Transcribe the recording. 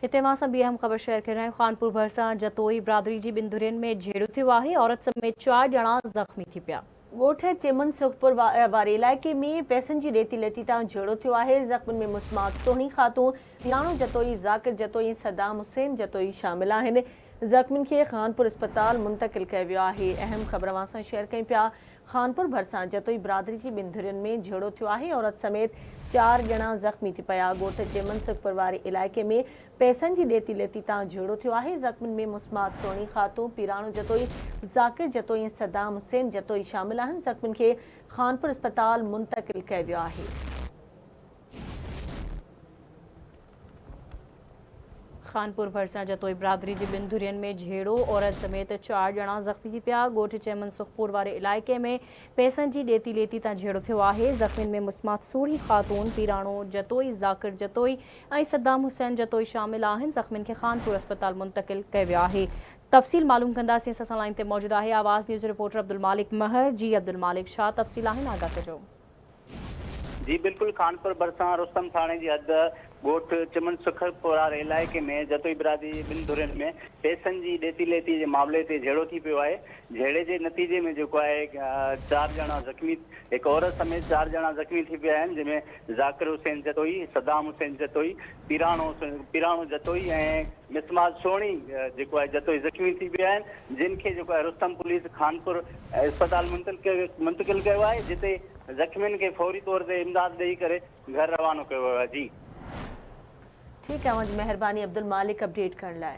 हिते मां ॿी अहम ख़बर शेयर करे रहिया आहियूं। खानपुर भरिसां जतोई बिरादरी जी ॿिनि धुरियुनि में झेड़ो थियो आहे। औरत समेत 4 ॼणा ज़ख़्मी थी पिया। ॻोठ चिमन सुखपुर वारे इलाइक़े में पैसनि जी ॾेती लेती तां झेड़ो थियो आहे। ज़ख़्मियुनि में मुस्मात सोनी ख़ातून, राणो जतोई, ज़ाकिर जतोई, सदाम हुसैन जतोई शामिल आहिनि। ज़ख़्मियुनि खे खानपुर अस्पताल मुंतक़िल कयो वियो आहे। अहम ख़बर अवां सां शेयर कयूं पिया। खानपुर भरिसां जतोई बिरादरी जी ॿिनि धुरियुनि में झेड़ो थियो आहे। औरत समेत 4 ॼणा ज़ख़्मी थी पिया। ॻोठ चिमन सुखपुर वारे इलाइक़े में पैसनि जी ॾेती लेती तां झेड़ो थियो आहे। ज़ख़्मियुनि में मुस्मात सोनी ख़ातून, पीराणो जतोई, ज़ाकिर जतोई ऐं सदाम हुसैन जतोई शामिल आहिनि। ज़ख़्मियुनि खे खानपुर अस्पताल मुंतक़िल कयो वियो आहे। खानपुर भरिसां जतोई बिरादरी जी ॿिनि धुरियुनि में झेड़ो, औरत समेत 4 ॼणा ज़ख़्मी थी पिया। ॻोठ चिमन सुखपुर वारे इलाइक़े में पैसनि जी ॾेती लेती तां झेड़ो थियो आहे। ज़ख़्मियुनि में मुस्मात सोनी ख़ातून, पीराणो जतोई, ज़ाकिर जतोई ऐं सदाम हुसैन जतोई शामिल आहिनि। ज़ख़्मियुनि खे खानपुर अस्पताल मुंतक़िल कयो वियो आहे। तफ़सील मालूम कंदासीं। असां लाइन ते मौजूदु आहे आवाज़ न्यूज़ रिपोर्टर अब्दुल मालिक महर। जी अब्दुल मालिक, छा तफ़सील आहिनि, आगाह कजो। जी बिल्कुल, खानपुर भरिसां रुस्तम थाने जी हद ॻोठ चिमन सुखपुर वारे इलाइक़े में जतोई बिरादरी जी ॿिनि धुरियुनि में पैसनि जी ॾेती लेती जे मामले ते झेड़ो थी पियो आहे। झेड़े जे नतीजे में जेको आहे 4 ॼणा ज़ख़्मी, हिकु औरत समेत 4 ॼणा ज़ख़्मी थी पिया आहिनि, जंहिंमें ज़ाकिर हुसैन जतोई, सदाम हुसैन जतोई, पीराणो जतोई ऐं मिसमात सोणी जेको आहे जतोई ज़ख़्मी थी पिया आहिनि, जिन खे जेको आहे रुस्तम पुलिस खानपुर अस्पताल मुंतक़िल कयो आहे, जिते ज़ख़्मियुनि खे फौरी तौर ते इमदाद ॾेई करे घर रवानो कयो वियो आहे। जी ठीकु आहे, मुंहिंजी महिरबानी अब्दुल मालिक अपडेट करण लाइ।